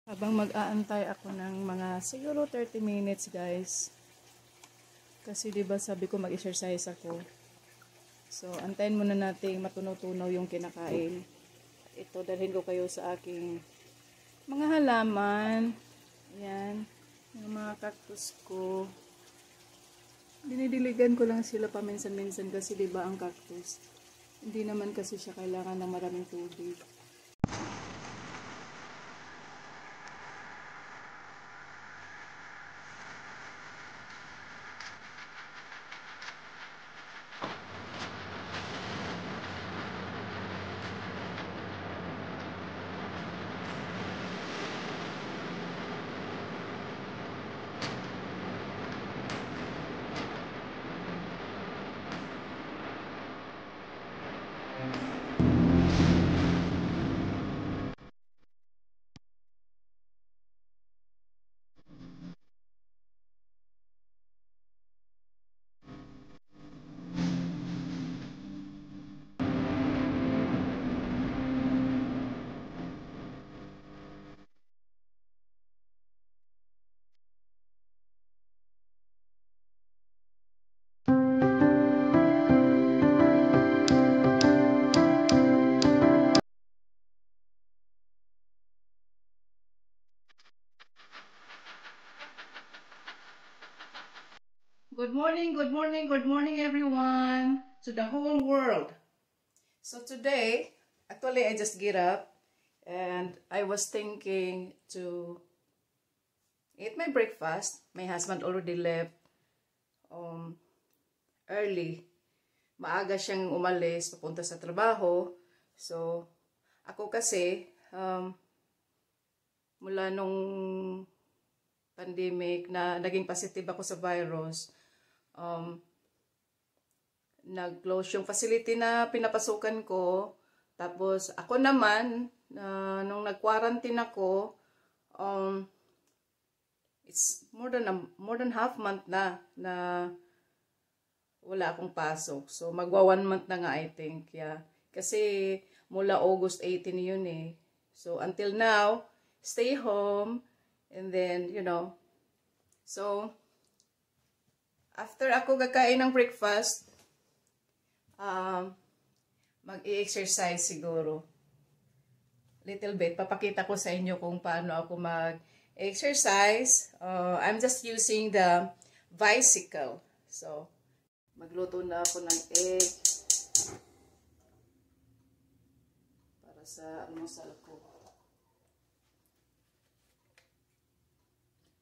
Habang mag-aantay ako ng mga siguro 30 minutes guys. Kasi 'di ba sabi ko mag-exercise ako. So antayin muna nating matunaw-tunaw yung kinakain. Ito dalhin ko kayo sa aking mga halaman. Ayan, yung mga cactus ko. Dinidiligan ko lang sila paminsan-minsan kasi 'di ba ang cactus. Hindi naman kasi siya kailangan ng maraming tubig. Good morning, good morning, good morning everyone to the whole world. So today, actually I just get up and I was thinking to eat my breakfast. My husband already left early. Maaga siyang umalis papunta sa trabaho. So ako kasi mula nung pandemic na naging positive ako sa virus, nag-close yung facility na pinapasukan ko. Tapos ako naman, nung nag-quarantine ako, it's more than half month na wala akong pasok. So magwa 1 month na nga I think. Yeah. Kasi mula August 18 yun eh. So until now, stay home and then, so after ako kakain ng breakfast, mag-i-exercise siguro. Little bit. Papakita ko sa inyo kung paano ako mag-exercise. I'm just using the bicycle. So, magluto na ako ng egg para sa almusal ko.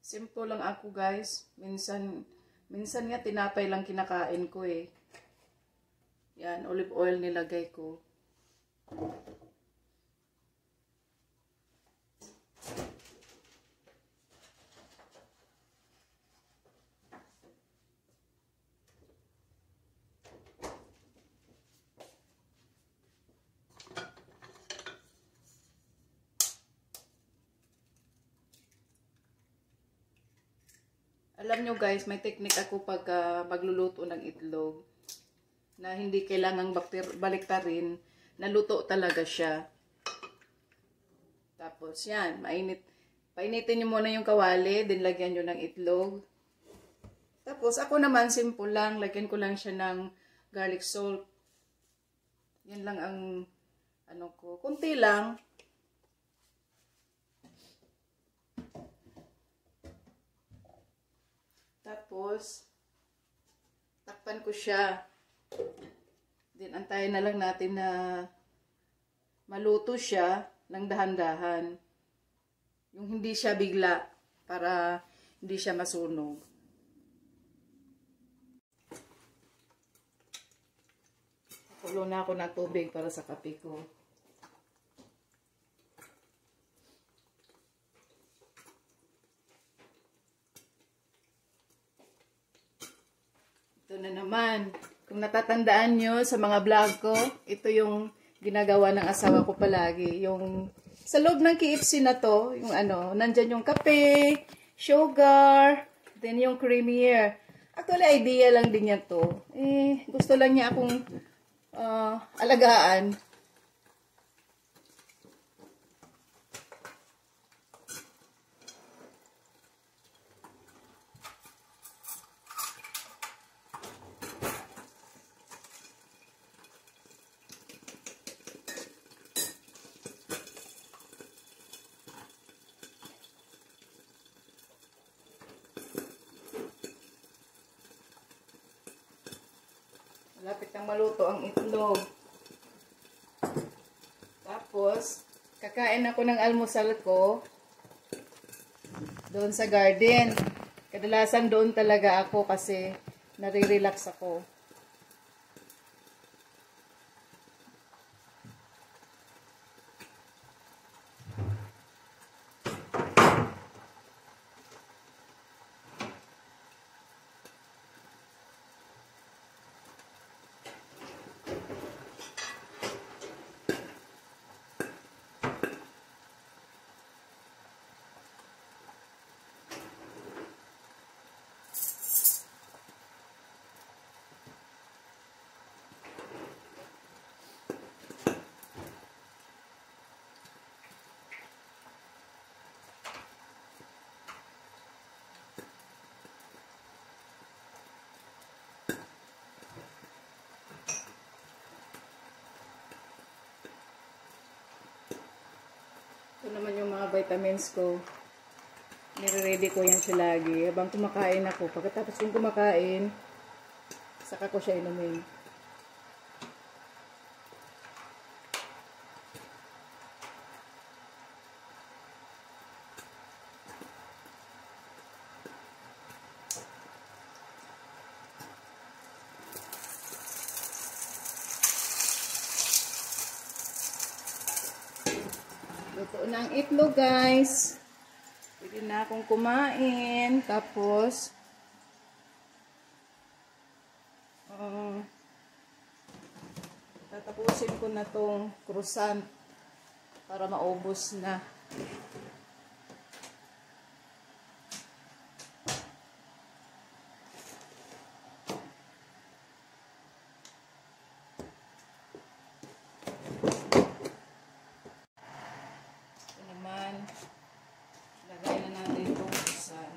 Simple lang ako guys. Minsan nga tinapay lang kinakain ko eh. Yan, olive oil nilagay ko. Alam nyo guys, may technique ako pag pagluluto ng itlog na hindi kailangang baliktarin, naluto talaga siya. Tapos yan, painitin nyo muna yung kawali, din lagyan nyo ng itlog. Tapos ako naman, simple lang, lagyan ko lang siya ng garlic salt. Yan lang ang ko, kunti lang. Tapos, takpan ko siya. Then, antayin na lang natin na maluto siya ng dahan-dahan. Yung hindi siya bigla para hindi siya masunog. Kulo na ako ng tubig para sa kape ko. Ito na naman. Kung natatandaan nyo sa mga vlog ko, ito yung ginagawa ng asawa ko palagi. Yung sa loob ng KFC na to, yung nandyan yung kape, sugar, then yung creamier. Actually, idea lang din niya to. Gusto lang niya akong alagaan. Malapit nang maluto ang itlog. Tapos, kakain ako ng almusal ko doon sa garden. Kadalasan doon talaga ako kasi nare-relax ako. Ito naman yung mga vitamins ko. Nire-ready ko yan siya lagi. Habang kumakain ako. Pagkatapos kong kumakain, saka ko siya inumin. Luto na ang itlog, guys. Pwede na akong kumain. Tapos, tatapusin ko na tong croissant para maubos na. Lagay na natin itong croissant.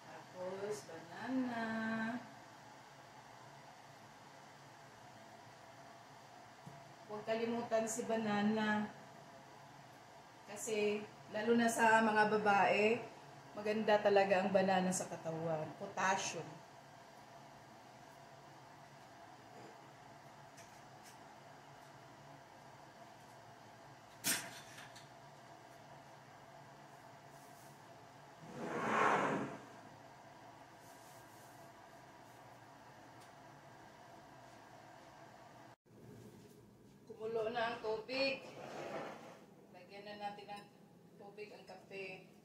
Tapos, banana. Huwag kalimutan si banana. Kasi, lalo na sa mga babae, maganda talaga ang banana sa katawan. Potassium. Kumulo na ang tubig. Lagyan na natin ng tubig ang kape.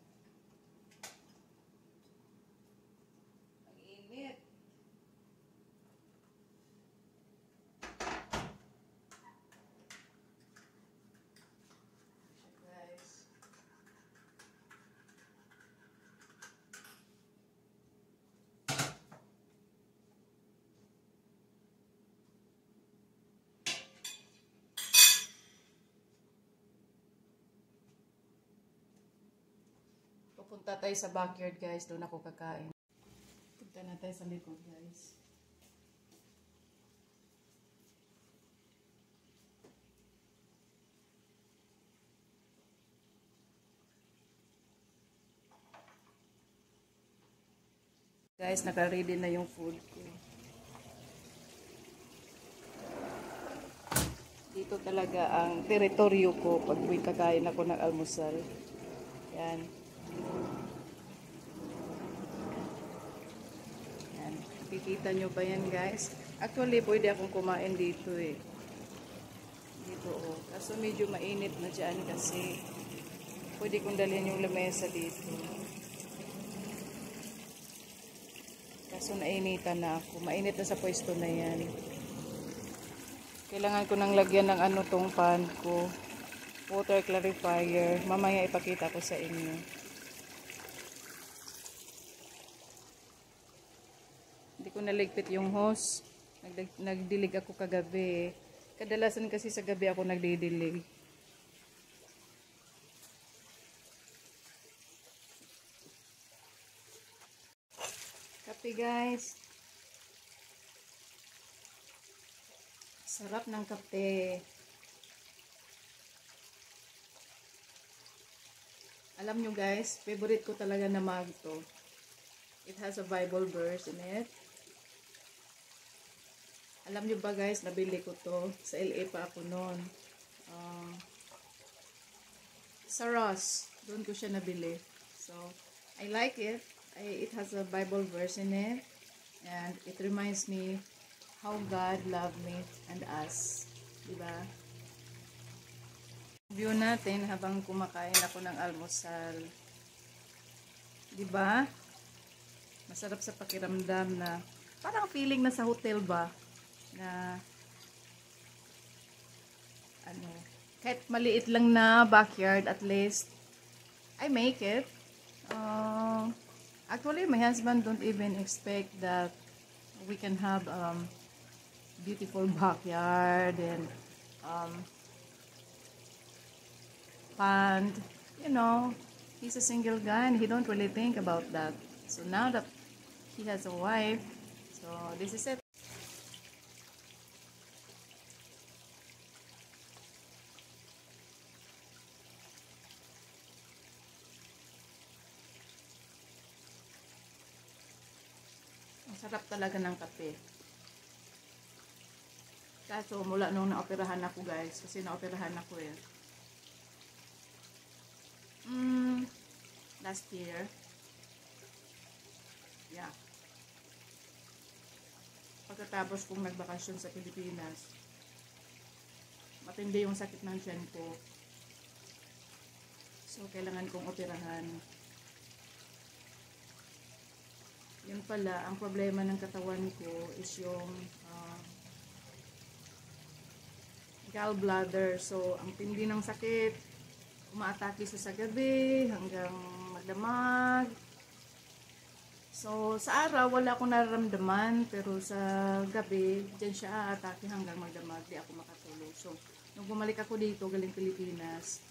Pupunta tayo sa backyard, guys. Doon ako kakain. Punta na tayo sa likod, guys. Guys, naka-ready na yung food ko. Dito talaga ang teritoryo ko pag may kakain ako ng almusal. Yan. Yan. Kikita nyo ba yan, guys? Actually, pwede akong kumain dito eh. Dito oh. Kaso medyo mainit na dyan kasi pwede kong dalhin yung lamesa dito. Kaso nainitan na ako. Mainit na sa pwesto na yan. Kailangan ko nang lagyan ng ano tong pan ko. Water clarifier. Mamaya ipakita ko sa inyo. Hindi ko naligpit yung hose. Nagdilig ako kagabi. Kadalasan kasi sa gabi ako nagdidilig. Kape, guys. Sarap ng kape. Alam nyo guys, favorite ko talaga na mug to. It has a Bible verse in it. Alam nyo ba guys, nabili ko to. Sa LA pa ako noon. Sa Ross. Doon ko siya nabili. So, I like it. It has a Bible verse in it. And it reminds me how God loved me and us. Diba? View natin habang kumakain ako ng almusal. Diba? Masarap sa pakiramdam na parang feeling na sa hotel ba? Na ano, kahit maliit lang na backyard, at least I make it. Actually, my husband don't even expect that we can have beautiful backyard and pond. You know, he's a single guy and he don't really think about that. So now that he has a wife, so this is it. Ang sarap talaga ng kape. Kaso mula nung naoperahan ako guys, kasi naoperahan ako eh. Last year. Yeah. Pagkatapos kong nagbakasyon sa Pilipinas, matindi yung sakit ng tiyan ko. So, kailangan kong operahan. Yun pala, ang problema ng katawan ko is yung gallbladder. So, ang tindi ng sakit, umaatake sa gabi hanggang magdamag. So, sa araw, wala akong nararamdaman. Pero sa gabi, dyan siya aatake hanggang magdamag. Di ako makatulog. So, nung bumalik ako dito, galing Pilipinas,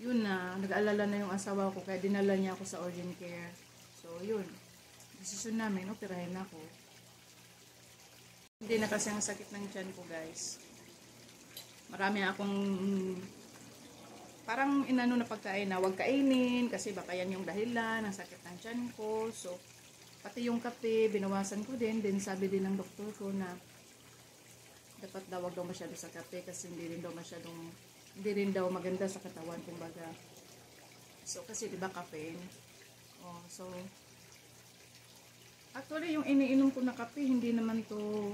yun na, nag-aalala na yung asawa ko. Kaya dinala niya ako sa urgent care. So, yun. Desisyon namin, operahin ako. Hindi na kasi ang sakit ng tiyan ko, guys. Marami akong parang inano na pagkain na huwag kainin kasi baka yan yung dahilan ng sakit ng tiyan ko. So, pati yung kape, binawasan ko din. Then sabi din ng doktor ko na dapat daw wag daw masyado sa kape kasi hindi rin daw maganda sa katawan, kumbaga. So, kasi diba caffeine? Oh, so, actually, yung iniinom ko na kape, hindi naman to,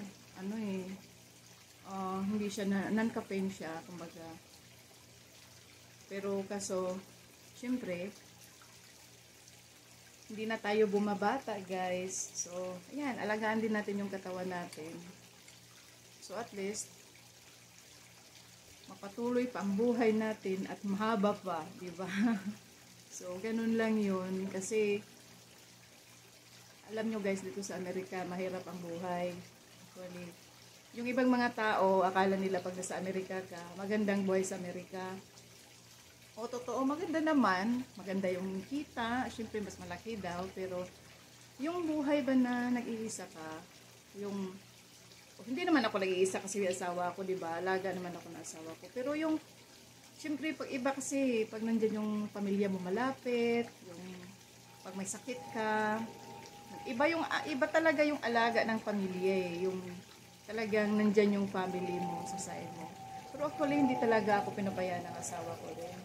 hindi siya non-caffeine siya, kumbaga. Pero kaso, syempre, hindi na tayo bumabata, guys. So, ayan, alagaan din natin yung katawan natin. So, at least, mapatuloy pa ang buhay natin at mahaba pa, di ba? So, ganun lang yun. Kasi, alam nyo guys, dito sa Amerika, mahirap ang buhay. Actually, yung ibang mga tao, akala nila pag nasa Amerika ka, magandang buhay sa Amerika. O, totoo, maganda naman. Maganda yung kita. Siyempre, mas malaki daw. Pero, yung buhay ba na nag-iisa ka, hindi naman ako nag-iisa kasi yung asawa ko, diba? Alaga naman ako ng asawa ko. Pero yung, siyempre, pag iba kasi, pag nandyan yung pamilya mo malapit, yung, pag may sakit ka, iba talaga yung alaga ng pamilya eh. Yung, talagang nandyan yung family mo sa side mo. Pero actually, hindi talaga ako pinabayaan ng asawa ko rin.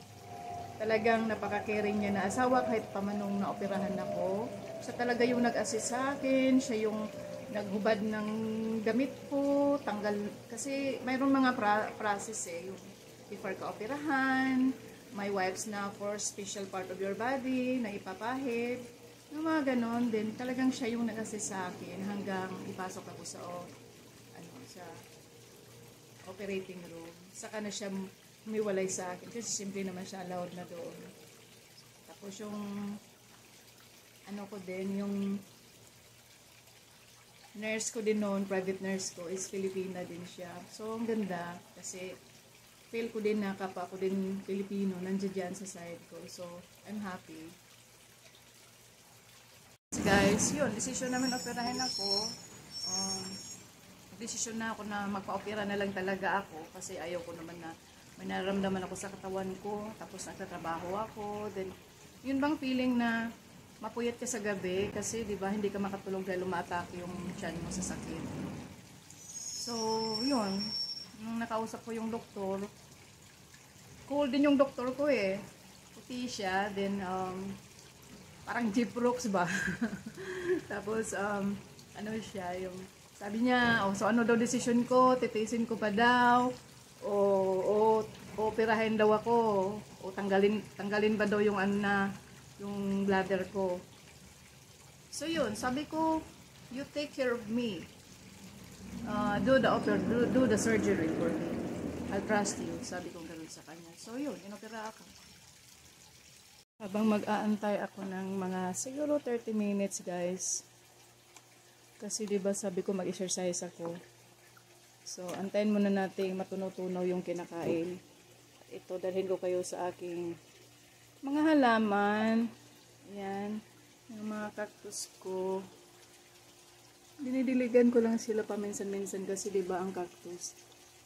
Talagang napaka-caring niya na asawa kahit pa manong naoperahan ako. Siya talaga yung nag-assist sa akin. Siya yung naghubad ng damit ko. Kasi mayroong mga process eh. Yung before ka operahan, may wipes na for special part of your body na ipapahid. Yung mga ganon din. Talagang siya yung nag-assist sa akin hanggang ipasok ako sa operating room. Saka na siya humiwalay sa akin kasi simple naman siya allowed na doon. Tapos yung ko din, yung nurse ko din noon, private nurse ko is Filipina din siya. So ang ganda kasi feel ko din na kapwa ko din Filipino nandiyan dyan sa side ko. So I'm happy. Guys, yun, decision namin operahin ako. nagdesisyon na ako na magpa-opera na lang talaga ako kasi ayaw ko naman na may nararamdaman ako sa katawan ko, tapos nagtatrabaho ako, then yun bang feeling na mapuyat ka sa gabi kasi 'di ba hindi ka makatulog dahil umaatake yung tiyan mo sa sakit. So, yun. Nung nakausap ko yung doktor, cool din yung doktor ko eh. Puti siya, then parang Jeep Rooks ba? Tapos ano siya, yung sabi niya, so ano daw decision ko, titiisin ko pa daw, o operahin daw ako, o tanggalin ba daw yung ano na, yung bladder ko. So yun, sabi ko, you take care of me. Do the surgery for me. I'll trust you. Sabi ko gano'n sa kanya. So yun, inopera ako. Habang mag-aantay ako ng mga siguro 30 minutes guys. Kasi diba sabi ko mag-exercise ako. So antayin muna natin matunaw-tunaw yung kinakain. Ito dalhin ko kayo sa aking mga halaman. Ayan. Yung mga cactus ko. Dinidiligan ko lang sila paminsan-minsan kasi diba ang cactus.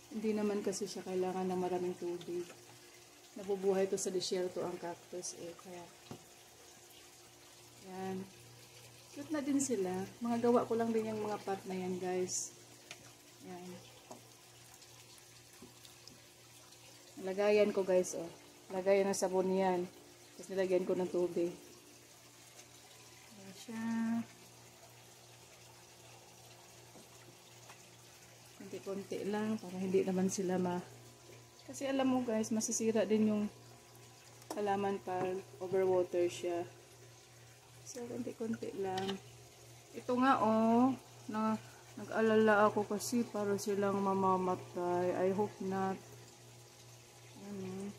Hindi naman kasi siya kailangan ng maraming tubig. Nabubuhay to sa disyerto ang cactus eh. Kaya, yan. Cute na din sila. Mga gawa ko lang din yung mga pot na yan guys. Yan. Lagayan ko guys oh. Lagayan ng sabon yan. Tapos nilagyan ko ng tubig. Ayan siya. Konti-konti lang para hindi naman sila kasi alam mo guys masisira din yung halaman pag overwater siya. So konti-konti lang. Ito nga oh nag-alala ako kasi para silang mamamatay. I hope not. Yan.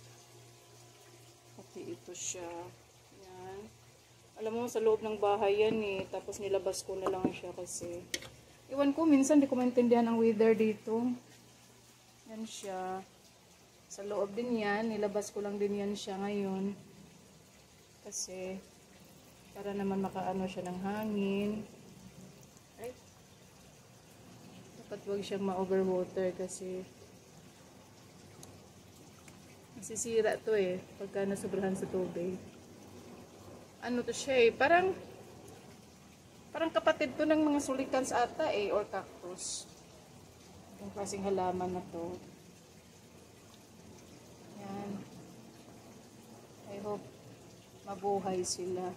Pati ito siya. Yan. Alam mo sa loob ng bahay yan eh. Tapos nilabas ko na lang siya kasi iwan ko, minsan di ko maintindihan ang weather dito. Yan siya. Sa loob din yan. Nilabas ko lang din yan siya ngayon. Kasi, para naman makaano siya ng hangin. Ay. Dapat huwag siyang ma-overwater kasi masisira to eh. Pagka nasobrahan sa tubig. Ano to siya eh. Parang kapatid to ng mga sulikans ata eh, or cactus. Yung klaseng halaman na to. Yan. I hope mabuhay sila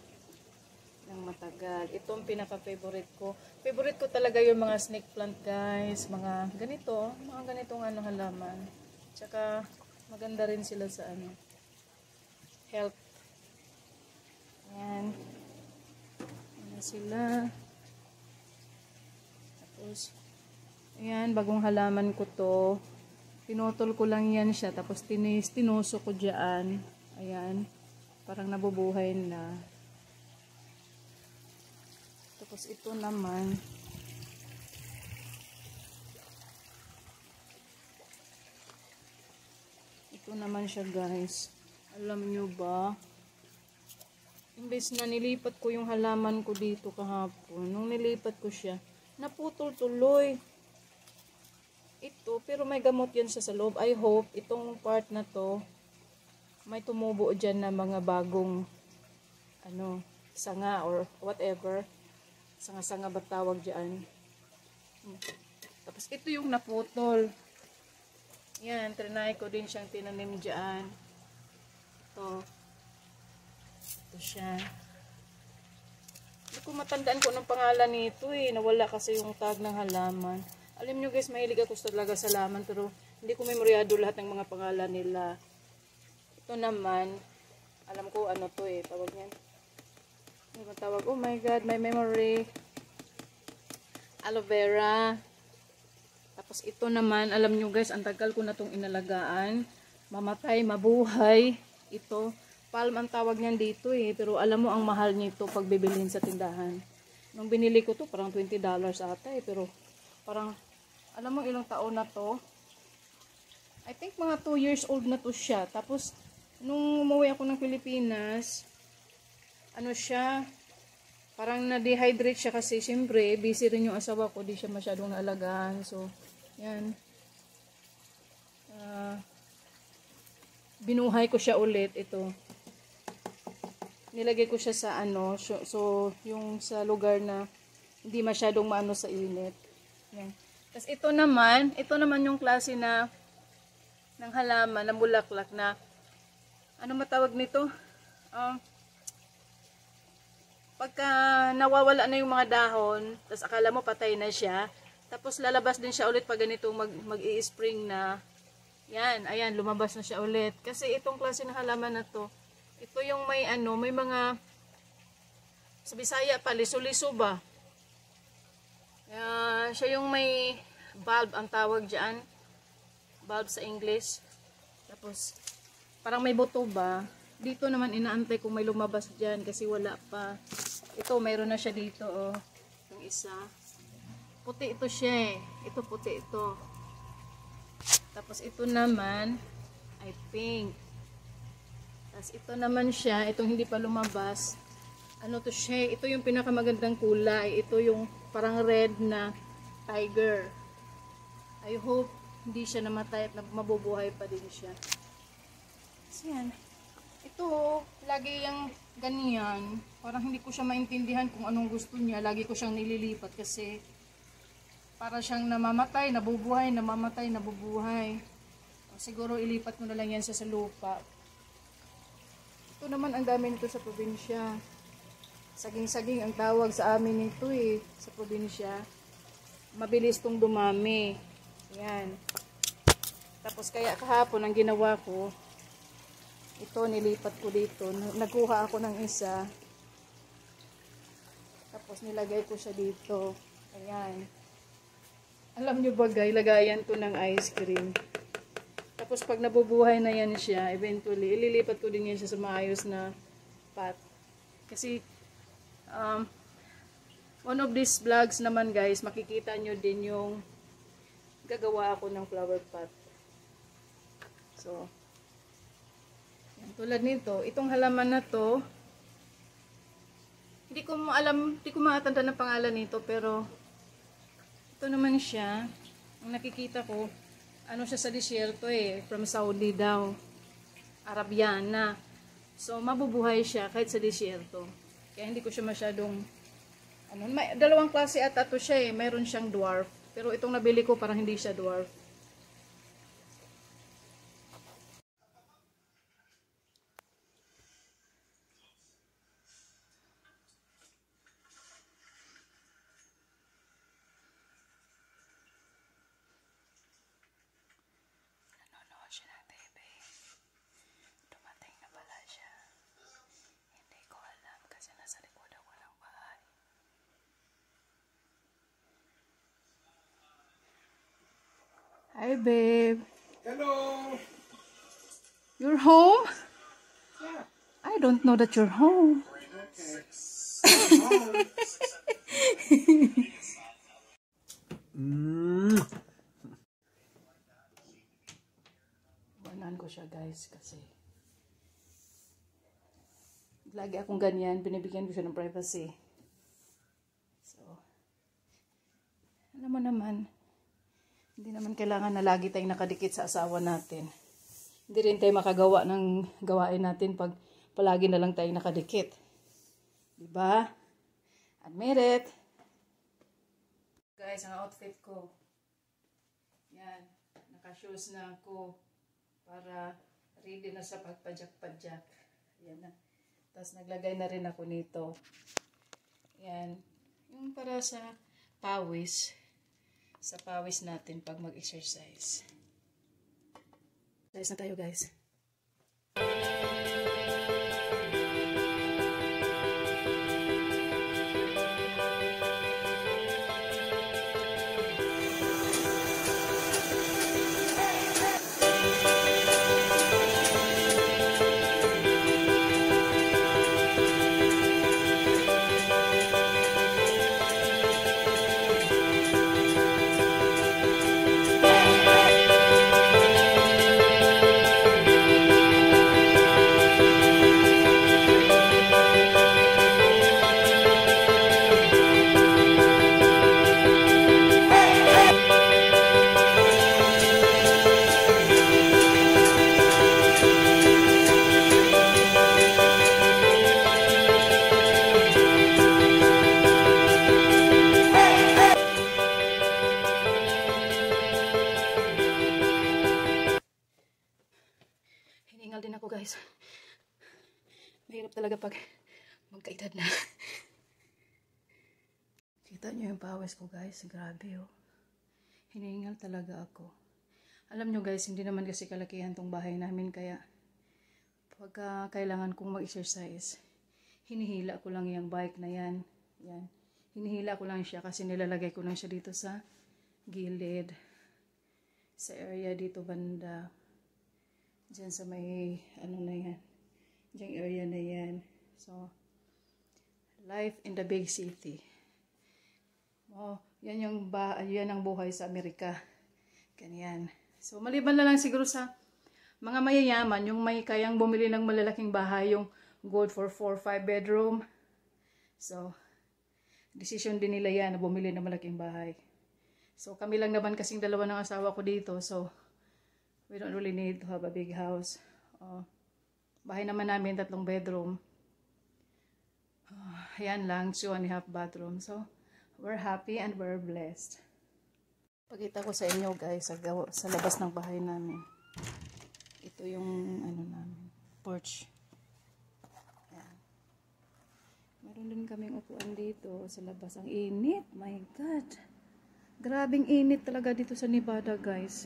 ng matagal. Ito ang pinaka-favorite ko. Favorite ko talaga yung mga snake plant guys. Mga ganito. Mga ganitong ano, halaman. Tsaka maganda rin sila sa ano, health. Yan. Sila. Tapos, ayan, bagong halaman ko to. Pinutol ko lang yan siya. Tapos, tinuso ko dyan. Ayan. Parang nabubuhay na. Tapos, ito naman. Ito naman siya, guys. Alam nyo ba? Imbes na nilipat ko yung halaman ko dito kahapon, nung nilipat ko siya, naputol tuloy. Ito, pero may gamot yan siya sa loob. I hope, itong part na to, may tumubo dyan na mga bagong, ano, sanga or whatever. Sanga-sanga ba tawag dyan. Tapos, ito yung naputol. Yan, trinay ko din siyang tinanim dyan. Ito. Ito siya. Hindi ko matandaan ko ng pangalan nito eh. Nawala kasi yung tag ng halaman. Alam nyo guys, mahilig ako talaga sa halaman pero hindi ko memoryado lahat ng mga pangalan nila. Ito naman, alam ko ano to eh. Tawag yan. Ano ba tawag? Oh my God, my memory. Aloe vera. Tapos ito naman, alam nyo guys, ang tagal ko na itong inalagaan. Mamatay, mabuhay. Ito. Palm ang tawag niyan dito eh. Pero alam mo ang mahal nito pag bibilhin sa tindahan. Nung binili ko to parang $20 ata eh. Pero parang, alam mo ilang taon na to? I think mga 2 years old na to siya. Tapos, nung umuwi ako ng Pilipinas, ano siya, parang na-dehydrate siya kasi siyempre busy rin yung asawa ko, di siya masyadong naalagaan. So, yan. Binuhay ko siya ulit ito. Nilagay ko siya sa ano, so yung sa lugar na hindi masyadong maano sa init. Yan. Tapos ito naman yung klase na ng halaman, na bulaklak na ano matawag nito? Pagka nawawala na yung mga dahon, tapos akala mo patay na siya, tapos lalabas din siya ulit pag ganito mag-i-spring na. Yan, ayan, lumabas na siya ulit. Kasi itong klase ng halaman na to, ito yung may ano, may mga sa Bisaya pa, liso-liso ba? Siya yung may bulb ang tawag diyan. Bulb sa English. Tapos parang may buto ba? Dito naman inaantay kung may lumabas diyan kasi wala pa. Ito, mayroon na siya dito, oh. Yung isa. Puti ito siya, eh. Ito, puti ito. Tapos ito naman ay pink. Tapos ito naman siya, itong hindi pa lumabas. Ano to siya? Ito yung pinakamagandang kulay. Ito yung parang red na tiger. I hope hindi siya namatay at mabubuhay pa din siya. Kasi yan. Ito, lagi yung ganyan. Parang hindi ko siya maintindihan kung anong gusto niya. Lagi ko siyang nililipat kasi para siyang namamatay, nabubuhay, namamatay, nabubuhay. O, siguro ilipat ko na lang yan sa lupa. Ito naman ang dami nito sa probinsya. Saging-saging ang tawag sa amin nito eh, sa probinsya. Mabilis tong dumami. Yan. Tapos kaya kahapon ang ginawa ko, ito nilipat ko dito. Nagkuha ako ng isa. Tapos nilagay ko siya dito. Ayan. Alam nyo ba guys, lagayan to ng ice cream. Tapos pag nabubuhay na yan siya, eventually, ililipat ko din yan siya sa maayos na pot. Kasi, one of these vlogs naman guys, makikita nyo din yung gagawa ako ng flower pot. So, yan, tulad nito, itong halaman na to, hindi ko matanda ng pangalan nito, pero ito naman siya, ang nakikita ko, ano siya sa disyerto eh, from Saudi daw, Arabiana. So, mabubuhay siya kahit sa disyerto. Kaya hindi ko siya masyadong, may dalawang klase at ito siya eh, mayroon siyang dwarf. Pero itong nabili ko parang hindi siya dwarf. Siya ng TV. Dumating na pala siya. Hindi ko alam kasi nasa likod ako ng bahay. Hi, babe. Hello. You're home? Yeah. I don't know that you're home. Okay. Banan ko siya guys kasi lagi akong ganyan, binibigyan ko siya ng privacy. So, alam mo naman, hindi naman kailangan na lagi tayong nakadikit sa asawa natin. Hindi rin tayo makagawa ng gawain natin pag palagi na lang tayong nakadikit. Diba? Admit it. Guys, ang outfit ko. Yan. Naka-shoes na ako para ready na sa pagpadyak-padyak. Yan na. Tapos naglagay na rin ako nito. Yan. Yung para sa pawis. Sa pawis natin pag mag-exercise. Exercise na tayo guys. Hirap talaga pag magkaedad na. Kita nyo yung pawis ko guys. Grabe oh. Hinihingal talaga ako. Alam nyo guys, hindi naman kasi kalakihan tong bahay namin. Kaya pagka kailangan kong mag-exercise, hinihila ko lang yung bike na yan. Yan. Hinihila ko lang siya kasi nilalagay ko lang siya dito sa gilid. Sa area dito banda. Diyan sa may ano na yan. Diyan area na yan. So, life in the big city. Oh, yan ang buhay sa Amerika. Ganyan. So, maliban na lang siguro sa mga mayayaman, yung may kayang bumili ng malalaking bahay, yung good for 4-5 bedroom. So, decision din nila yan na bumili ng malaking bahay. So, kami lang naman kasing dalawa ng asawa ko dito. So, we don't really need to have a big house. Bahay naman namin, 3 bedroom. Yan lang, 2.5 bathroom. So, we're happy and we're blessed. Pakita ko sa inyo guys, sa labas ng bahay namin. Ito yung ano namin, porch. Yan. Meron din kaming upuan dito sa labas. Ang init, my God. Grabing init talaga dito sa Nevada guys.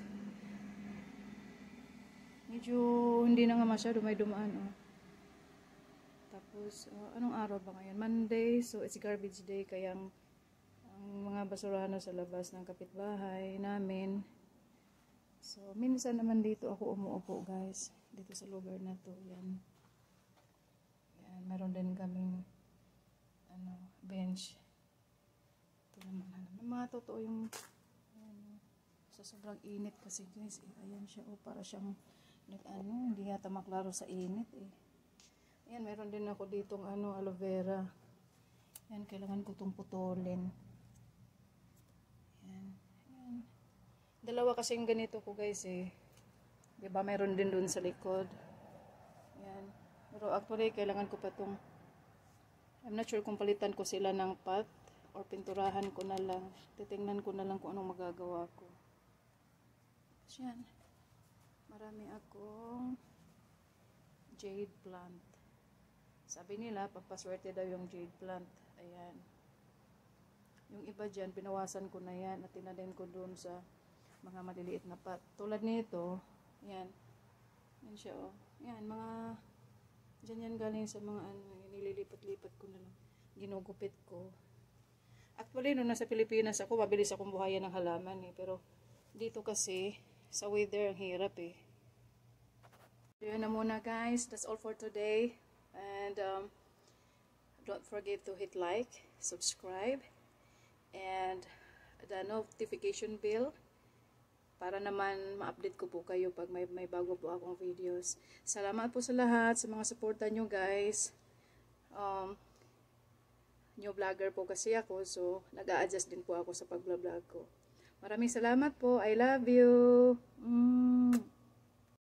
Medyo hindi na nga masyado may dumaan oh. Tapos, anong araw ba ngayon? Monday, so it's garbage day. Kaya ang mga basurano sa labas ng kapitbahay namin. So, minsan naman dito ako umuupo guys. Dito sa lugar na to. Yan. Yan. Meron din kaming bench. Ito naman. Mga totoo yung sa sobrang init kasi guys. Ayan siya. Para siyang hindi yata maklaro sa init eh. Ayan, meron din ako ditong aloe vera. Yan, kailangan ko itong putulin. Yan. Yan. Dalawa kasi yung ganito ko guys eh. Diba, meron din dun sa likod. Yan. Pero actually, kailangan ko pa itong, I'm not sure kung palitan ko sila ng pot or pinturahan ko na lang. Titingnan ko na lang kung anong magagawa ko. Yan. Marami akong jade plant. Sabi nila, pampaswerte daw yung jade plant. Ayan. Yung iba dyan, binawasan ko na yan at tinadin ko dun sa mga maliliit na pot. Tulad nito, yan. Yan siya, oh. Yan, mga, dyan yan galing sa mga nililipat-lipat ko na lang. Ginugupit ko. Actually, nung nasa Pilipinas ako, mabilis akong buhayan ng halaman eh. Pero, dito kasi, sa weather, ang hirap eh. Yun na muna guys. That's all for today. And don't forget to hit like, subscribe, and the notification bell para naman ma-update ko po kayo pag may bago po akong videos. Salamat po sa lahat, sa mga suporta nyo guys. New vlogger po kasi ako, so nag-a-adjust din po ako sa pag-vlog ko. Maraming salamat po. I love you.